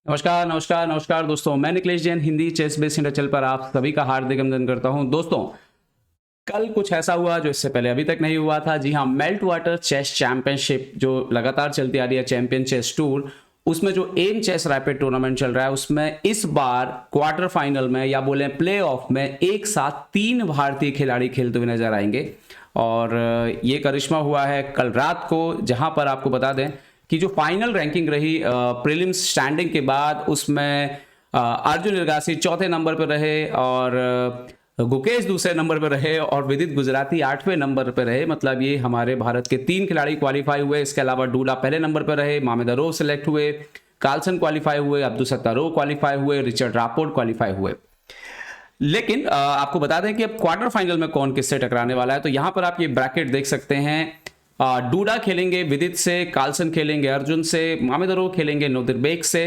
नमस्कार नमस्कार नमस्कार दोस्तों, मैं Nikhilesh Jain Hindi chess base India channel पर आप सभी का हार्दिक अभिनंदन करता हूं। दोस्तों, कल कुछ ऐसा हुआ जो इससे पहले अभी तक नहीं हुआ था। जी हां, मेल्ट वाटर चेस चैंपियनशिप जो लगातार चलती आ रही है, चैंपियन चेस टूर, उसमें जो एम चेस रैपिड टूर्नामेंट चल रहा है, उसमें इस बार क्वार्टर फाइनल में या बोले प्ले ऑफ में एक साथ 3 भारतीय खिलाड़ी खेलते हुए नजर आएंगे। और ये करिश्मा हुआ है कल रात को, जहां पर आपको बता दें कि जो फाइनल रैंकिंग रही प्रीलिम्स स्टैंडिंग के बाद, उसमें अर्जुन इरगासी चौथे नंबर पर रहे और गुकेश दूसरे नंबर पर रहे और विदित गुजराती 8वें नंबर पर रहे। मतलब ये हमारे भारत के 3 खिलाड़ी क्वालिफाई हुए। इसके अलावा डूला पहले नंबर पर रहे, मामेदरोव सिलेक्ट हुए, कार्लसन क्वालिफाई हुए, अब्दुसत्तारोव क्वालिफाई हुए, रिचर्ड रापोर्ट क्वालिफाई हुए। लेकिन आपको बता दें कि अब क्वार्टर फाइनल में कौन किससे टकराने वाला है। तो यहां पर आप ये ब्रैकेट देख सकते हैं। डूडा खेलेंगे विदित से, कार्लसन खेलेंगे अर्जुन से, मामेदरोव खेलेंगे नोदिरबेक से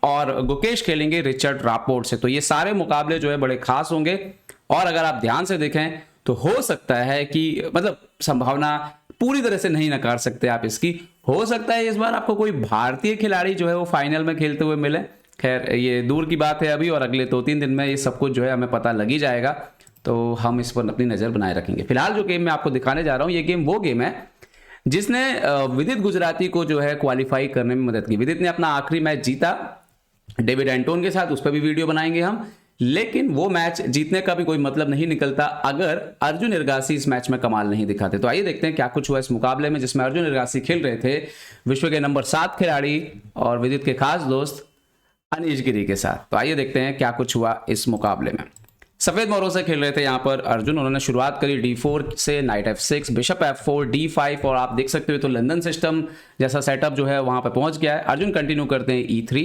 और गुकेश खेलेंगे रिचर्ड रापोर्ट से। तो ये सारे मुकाबले जो है बड़े खास होंगे। और अगर आप ध्यान से देखें तो हो सकता है कि मतलब संभावना पूरी तरह से नहीं नकार सकते आप इसकी, हो सकता है इस बार आपको कोई भारतीय खिलाड़ी जो है वो फाइनल में खेलते हुए मिले। खैर ये दूर की बात है अभी, और अगले 2-3 दिन में ये सब कुछ जो है हमें पता लग ही जाएगा। तो हम इस पर अपनी नजर बनाए रखेंगे। फिलहाल जो गेम मैं आपको दिखाने जा रहा हूं, ये गेम वो गेम है जिसने विदित गुजराती को जो है क्वालिफाई करने में मदद की। विदित ने अपना आखिरी मैच जीता डेविड एंटोन के साथ, उस पर भी वीडियो बनाएंगे हम। लेकिन वो मैच जीतने का भी कोई मतलब नहीं निकलता अगर अर्जुन इरगासी इस मैच में कमाल नहीं दिखाते। तो आइए देखते हैं क्या कुछ हुआ इस मुकाबले में, जिसमें अर्जुन इरगासी खेल रहे थे विश्व के नंबर 7 खिलाड़ी और विदित के खास दोस्त अनीश गिरी के साथ। तो आइए देखते हैं क्या कुछ हुआ इस मुकाबले में। सफेद मोरों से खेल रहे थे यहाँ पर अर्जुन। उन्होंने शुरुआत करी D4 से, night F6, bishop F4, D5 और आप देख सकते हो तो लंदन सिस्टम जैसा सेटअप जो है वहां पर पहुंच गया है। अर्जुन कंटिन्यू करते हैं E3,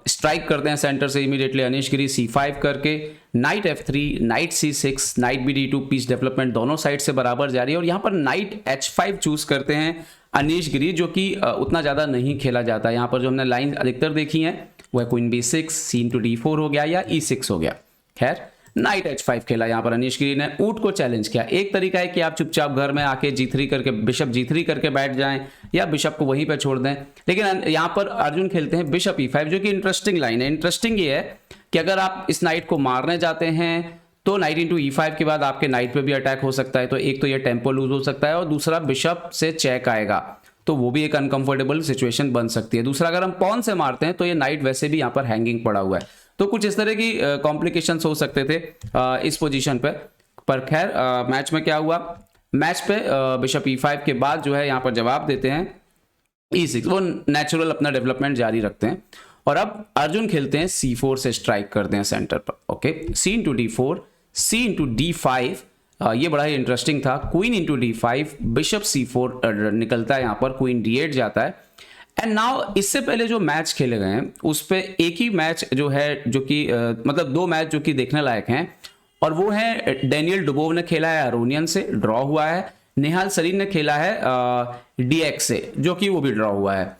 स्ट्राइक करते हैं सेंटर से इमीडिएटली अनीश गिरी C5 करके, knight F3, knight C6, knight BD2। Piece development दोनों साइड से बराबर जारी है और यहाँ पर नाइट H5 चूज करते हैं अनीश गिरी, जो कि उतना ज्यादा नहीं खेला जाता। यहाँ पर जो हमने लाइन अधिकतर देखी है वह क्वीन B6, C/D4 हो गया या E6 हो गया। खैर नाइट H5 खेला यहाँ पर अनीश गिरी ने, ऊट को चैलेंज किया। एक तरीका है कि आप चुपचाप घर में आके G3 करके, बिशप G3 करके बैठ जाएं या बिशप को वहीं पे छोड़ दें। लेकिन यहाँ पर अर्जुन खेलते हैं बिशप E5, जो कि इंटरेस्टिंग लाइन है। इंटरेस्टिंग ये है कि अगर आप इस नाइट को मारने जाते हैं तो नाइट इंटू E5 के बाद आपके नाइट पे भी अटैक हो सकता है। तो एक तो ये टेम्पो लूज हो सकता है और दूसरा बिशप से चेक आएगा, तो वो भी एक अनकंफर्टेबल सिचुएशन बन सकती है। दूसरा अगर हम पॉन से मारते हैं तो ये नाइट वैसे भी यहाँ पर हैंगिंग पड़ा हुआ है। तो कुछ इस तरह की कॉम्प्लिकेशंस हो सकते थे इस पोजीशन पर खैर मैच में क्या हुआ, मैच पे बिशप E5 के बाद जो है यहाँ पर जवाब देते हैं E6। वो नेचुरल अपना डेवलपमेंट जारी रखते हैं और अब अर्जुन खेलते हैं C4 से, स्ट्राइक करते हैं सेंटर पर। ओके, C/D4, C/D5, ये बड़ा ही इंटरेस्टिंग था। क्वीन/D5, बिशप C4 निकलता है यहाँ पर, क्वीन D8 जाता है। एंड नाउ इससे पहले जो मैच खेले गए हैं उस पे एक ही मैच जो है, जो कि मतलब 2 मैच जो कि देखने लायक हैं, और वो है डेनियल डुबोव ने खेला है अरोनियन से, ड्रॉ हुआ है। निहाल सरीन ने खेला है DX से, जो कि वो भी ड्रॉ हुआ है।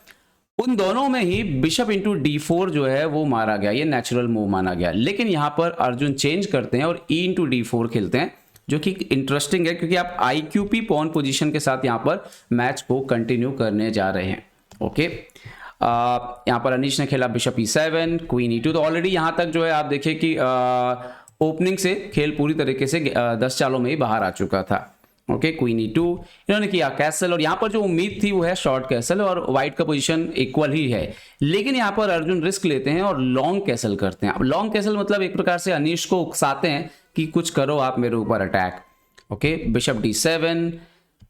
उन दोनों में ही बिशप D4 जो है वो मारा गया, ये नेचुरल मूव माना गया। लेकिन यहाँ पर अर्जुन चेंज करते हैं और E/D4 खेलते हैं, जो कि इंटरेस्टिंग है क्योंकि आप IQP पॉन पोजीशन के साथ यहाँ पर मैच को कंटिन्यू करने जा रहे हैं। ओके, यहाँ पर अनीश ने खेला बिशप E7, क्वीन E2। तो ऑलरेडी यहाँ तक जो है आप देखिए कि ओपनिंग से खेल पूरी तरीके से 10 चालों में ही बाहर आ चुका था। ओके, क्वीन E2, इन्होंने किया कैसल, और यहाँ पर जो उम्मीद थी वो है शॉर्ट कैसल, और व्हाइट का पोजीशन इक्वल ही है। लेकिन यहाँ पर अर्जुन रिस्क लेते हैं और लॉन्ग कैसल करते हैं। अब लॉन्ग कैसल मतलब एक प्रकार से अनीश को उकसाते हैं कि कुछ करो आप मेरे ऊपर attack. Okay, bishop D7,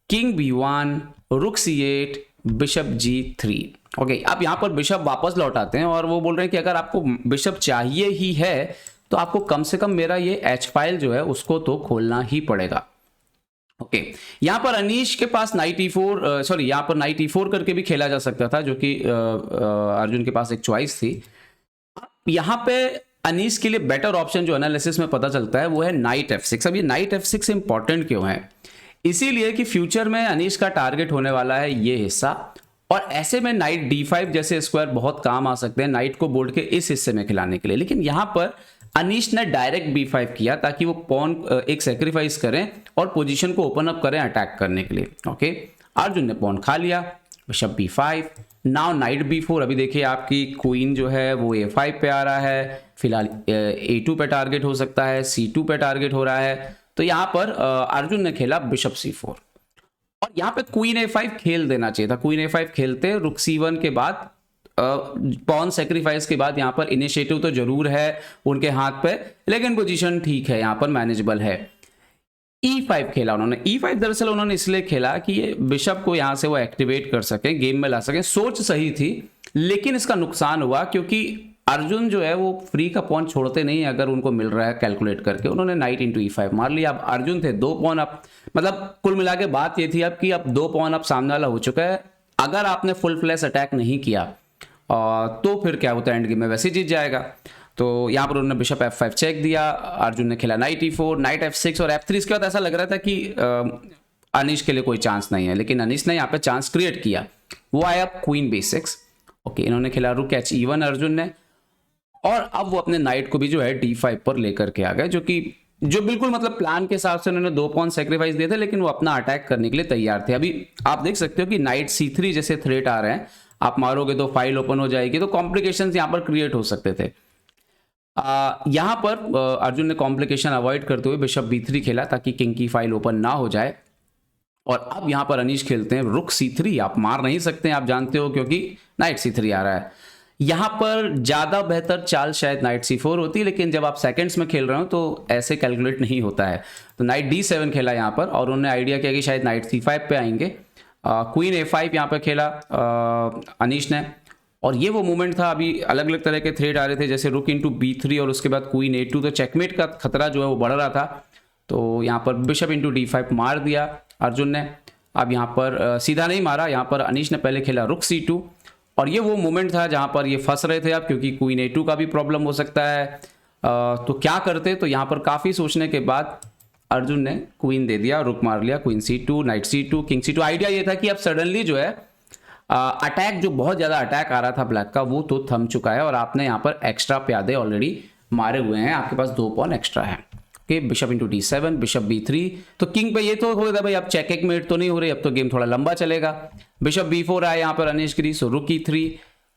king B1, रुक C8, बिशप G3। ओके, अब यहाँ पर बिशप वापस लौटाते हैं और वो बोल रहे हैं कि अगर आपको बिशप चाहिए ही है तो आपको कम से कम मेरा ये H फाइल जो है उसको तो खोलना ही पड़ेगा। ओके, यहाँ पर अनीश के पास नाइट E4, सॉरी यहाँ पर नाइट E4 करके भी खेला जा सकता था, जो कि अर्जुन के पास एक चॉइस थी। यहाँ पे अनीश के लिए बेटर ऑप्शन जो एनालिसिस में पता चलता है वो है नाइट F6। अब ये नाइट F6 इंपॉर्टेंट क्यों है? इसीलिए कि फ्यूचर में अनीश का टारगेट होने वाला है ये हिस्सा, और ऐसे में नाइट D5 जैसे स्क्वायर बहुत काम आ सकते हैं नाइट को बोर्ड के इस हिस्से में खिलाने के लिए। लेकिन यहाँ पर अनीश ने डायरेक्ट B5 किया ताकि वो पॉन एक सेक्रीफाइस करें और पोजीशन को ओपन अप करें अटैक करने के लिए। ओके, अर्जुन ने पॉन खा लिया, bishop B5, now night B4, अभी देखिए आपकी क्वीन जो है वो A5 पे आ रहा है, फिलहाल A2 पे टारगेट हो सकता है, C2 पे टारगेट हो रहा है। तो यहाँ पर अर्जुन ने खेला बिशप C4 और यहाँ पे क्वीन A5 खेल देना चाहिए था। क्वीन A5 खेलते, रुक C1 के बाद पॉन सेक्रीफाइस के बाद यहाँ पर इनिशिएटिव तो जरूर है उनके हाथ पे, लेकिन पोजीशन ठीक है, यहाँ पर मैनेजेबल है। E5 खेला उन्होंने। E5 दरअसल उन्होंने इसलिए खेला कि ये बिशप को यहाँ से वो एक्टिवेट कर सके, गेम में ला सके। सोच सही थी, लेकिन इसका नुकसान हुआ क्योंकि अर्जुन जो है वो फ्री का पॉन छोड़ते नहीं अगर उनको मिल रहा है कैलकुलेट करके। उन्होंने नाइट इंटू E5 मार लिया। अब अर्जुन थे 2 पॉन अप, मतलब कुल मिला के बात ये थी अब कि अब 2 पॉन अप सामने वाला हो चुका है। अगर आपने फुल फ्लैश अटैक नहीं किया तो फिर क्या होता है, एंड गेम में वैसे जीत जाएगा। तो यहाँ पर उन्होंने बिशप F5 चेक दिया, अर्जुन ने खेला नाइट E4, नाइट F6 और F3। इसके बाद ऐसा लग रहा था कि अनीश के लिए कोई चांस नहीं है, लेकिन अनीश ने यहाँ पे चांस क्रिएट किया। वो आया क्वीन B6। ओके, इन्होंने खेला रुक H-E1 अर्जुन ने, और अब वो अपने नाइट को भी जो है D5 पर लेकर के आ गए, जो बिल्कुल मतलब प्लान के हिसाब से उन्होंने 2 पॉन सेक्रीफाइस दिए थे, लेकिन वो अपना अटैक करने के लिए तैयार थे। अभी आप देख सकते हो कि नाइट C3 जैसे थ्रेट आ रहे हैं, आप मारोगे तो फाइल ओपन हो जाएगी, तो कॉम्प्लिकेशंस यहाँ पर क्रिएट हो सकते थे। यहाँ पर अर्जुन ने कॉम्प्लिकेशन अवॉइड करते हुए बिशप B3 खेला ताकि किंग की फाइल ओपन ना हो जाए। और अब यहाँ पर अनीश खेलते हैं रुक C3। आप मार नहीं सकते, आप जानते हो, क्योंकि नाइट C3 आ रहा है। यहाँ पर ज़्यादा बेहतर चाल शायद नाइट C4 होती, लेकिन जब आप सेकंड्स में खेल रहे हो तो ऐसे कैलकुलेट नहीं होता है। तो नाइट D7 खेला यहाँ पर, और उन्होंने आइडिया किया कि शायद नाइट C5 पे आएंगे। क्वीन A5 यहाँ पर खेला अनीश ने, और ये वो मोमेंट था, अभी अलग अलग तरह के थ्रेड आ रहे थे, जैसे रुक इंटू B3 और उसके बाद क्वीन A2, तो चेकमेट का खतरा जो है वो बढ़ रहा था। तो यहाँ पर बिशप इंटू D5 मार दिया अर्जुन ने। अब यहाँ पर सीधा नहीं मारा, यहाँ पर अनीश ने पहले खेला रुक C2, और ये वो मोमेंट था जहाँ पर ये फंस रहे थे अब, क्योंकि क्वीन A2 का भी प्रॉब्लम हो सकता है। तो क्या करते, तो यहाँ पर काफ़ी सोचने के बाद अर्जुन ने क्वीन दे दिया, रुक मार लिया, queen C2, night C2, king C2। Idea ये था कि अब सडनली जो है अटैक, जो बहुत ज़्यादा अटैक आ रहा था ब्लैक का, वो तो थम चुका है, और आपने यहाँ पर एक्स्ट्रा प्यादे ऑलरेडी मारे हुए हैं, आपके पास 2 पॉन एक्स्ट्रा है। Okay, bishop into D7, bishop B3। तो किंग पे ये तो हो गया भाई, अब चेक मेट तो नहीं हो रही, अब तो गेम थोड़ा लंबा चलेगा। बिशप B4 आया यहाँ पर अनीश गिरी, सो रुक E3,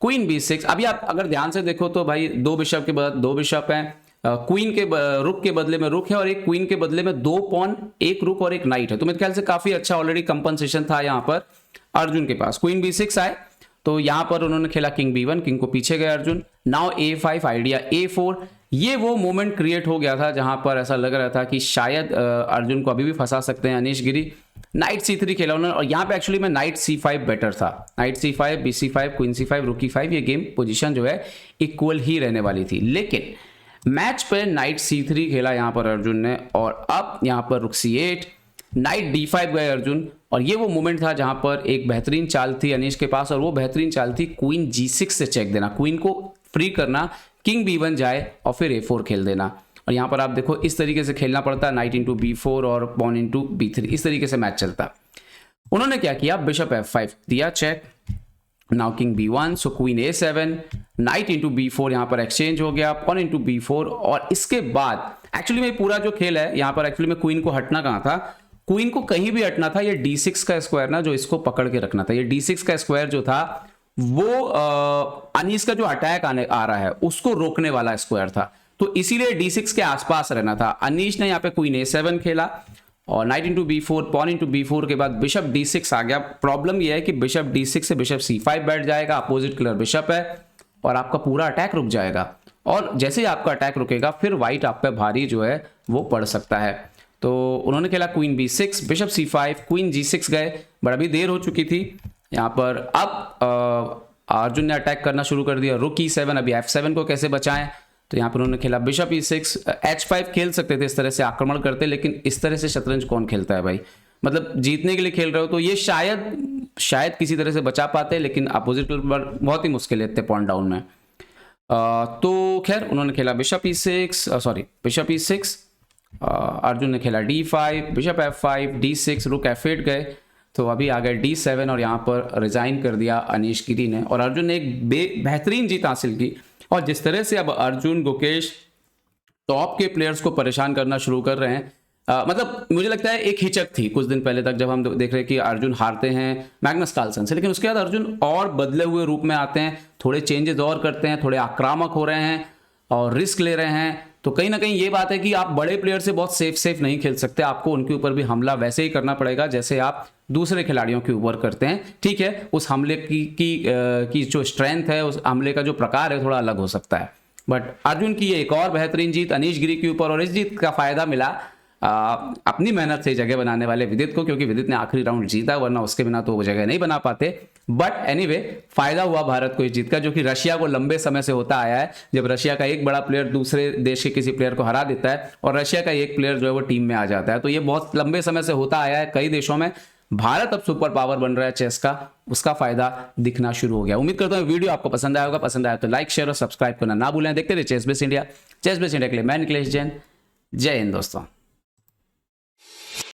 क्वीन B6। अभी आप अगर ध्यान से देखो तो भाई 2 बिशप के बाद 2 बिशप हैं, क्वीन के रुक के बदले में रुक है, और एक क्वीन के बदले में 2 पॉन, एक रुक और एक नाइट है। तो मेरे ख्याल से काफी अच्छा ऑलरेडी कंपनसेशन था यहाँ पर अर्जुन के पास। क्वीन B6 आए, तो यहाँ पर उन्होंने खेला किंग B1, किंग को पीछे गए Arjun. Now A5, idea A4। ये वो मोमेंट क्रिएट हो गया था जहां पर ऐसा लग रहा था कि शायद अर्जुन को अभी भी फंसा सकते हैं अनीश गिरी। नाइट C3 खेला उन्होंने, और यहाँ पे एक्चुअली में नाइट C5 बेटर था। Night C5, BC5, queen C5, रुक E5, ये गेम पोजीशन जो है इक्वल ही रहने वाली थी, लेकिन मैच पे नाइट C3 खेला यहाँ पर अर्जुन ने, और अब यहाँ पर रुक C8, नाइट D5 गए अर्जुन। और ये वो मोमेंट था जहां पर एक बेहतरीन चाल थी अनीश के पास, और वो बेहतरीन चाल थी क्वीन G6 से चेक देना, क्वीन को फ्री करना, किंग B1 जाए और फिर A4 खेल देना। और यहाँ पर आप देखो इस तरीके से खेलना पड़ता है, नाइट इंटू B4 और पॉन इंटू B3, इस तरीके से मैच चलता। उन्होंने क्या किया, बिशप F5 दिया check, now king B1, so queen A7, knight into B4 यहाँ पर एक्सचेंज हो गया, पॉन इंटू B4। और इसके बाद एक्चुअली में पूरा जो खेल है यहाँ पर, एक्चुअली में क्वीन को हटना कहाँ था, क्वीन को कहीं भी हटना था। ये D6 का स्क्वायर ना, जो इसको पकड़ के रखना था, ये D6 का स्क्वायर जो था वो अनीस का जो अटैक आ रहा है उसको रोकने वाला स्क्वायर था, तो इसीलिए D6 के आसपास रहना था। अनीश ने यहाँ पे क्वीन A7 खेला, और night into B4, pawn into B4 के बाद बिशप D6 आ गया। प्रॉब्लम यह है कि बिशप D6 से बिशप C5 बैठ जाएगा, अपोजिट कलर बिशप है, और आपका पूरा अटैक रुक जाएगा। और जैसे ही आपका अटैक रुकेगा फिर व्हाइट आप पे भारी जो है वो पड़ सकता है। तो उन्होंने खेला queen B6, bishop C5, queen G6 गए, बट अभी देर हो चुकी थी यहाँ पर। अब अर्जुन ने अटैक करना शुरू कर दिया, रुक E7, अभी F7 को कैसे बचाएं, तो यहाँ पर उन्होंने खेला बिशप E6, H5 खेल सकते थे, इस तरह से आक्रमण करते, लेकिन इस तरह से शतरंज कौन खेलता है भाई, मतलब जीतने के लिए खेल रहे हो तो ये शायद किसी तरह से बचा पाते, लेकिन अपोजिट पर बहुत ही मुश्किल है इतने पॉइंट डाउन में। तो खैर उन्होंने खेला बिशप E6, अर्जुन ने खेला D5, बिशप F5, D6, रुक F8 गए, तो अभी आ गए D7, और यहाँ पर रिजाइन कर दिया अनीश गिरी ने, और अर्जुन ने एक बेहतरीन जीत हासिल की। और जिस तरह से अब अर्जुन, गुकेश टॉप के प्लेयर्स को परेशान करना शुरू कर रहे हैं, मतलब मुझे लगता है एक हिचक थी कुछ दिन पहले तक, जब हम देख रहे हैं कि अर्जुन हारते हैं मैग्नस कार्लसन से, लेकिन उसके बाद अर्जुन और बदले हुए रूप में आते हैं, थोड़े चेंजेस और करते हैं, थोड़े आक्रामक हो रहे हैं और रिस्क ले रहे हैं। तो कहीं ना कहीं ये बात है कि आप बड़े प्लेयर से बहुत सेफ नहीं खेल सकते, आपको उनके ऊपर भी हमला वैसे ही करना पड़ेगा जैसे आप दूसरे खिलाड़ियों के ऊपर करते हैं। ठीक है, उस हमले की जो स्ट्रेंथ है, उस हमले का जो प्रकार है थोड़ा अलग हो सकता है। बट अर्जुन की ये एक और बेहतरीन जीत अनीश गिरी के ऊपर, और इस जीत का फायदा मिला अपनी मेहनत से जगह बनाने वाले विदित को, क्योंकि विदित ने आखिरी राउंड जीता, वरना उसके बिना तो वो जगह नहीं बना पाते। बट एनीवे फायदा हुआ भारत को इस जीत का, जो कि रशिया को लंबे समय से होता आया है। जब रशिया का एक बड़ा प्लेयर दूसरे देश के किसी प्लेयर को हरा देता है और रशिया का एक प्लेयर जो है वो टीम में आ जाता है, तो ये बहुत लंबे समय से होता आया है कई देशों में। भारत अब सुपर पावर बन रहा है चेस का, उसका फायदा दिखना शुरू हो गया। उम्मीद करता हूं वीडियो आपको पसंद आया होगा। पसंद आया तो लाइक शेयर और सब्सक्राइब करना ना भूलें। देखते रहिए chess base India. Chess base India के लिए मैं निकलेश जैन। जय हिंद दोस्तों।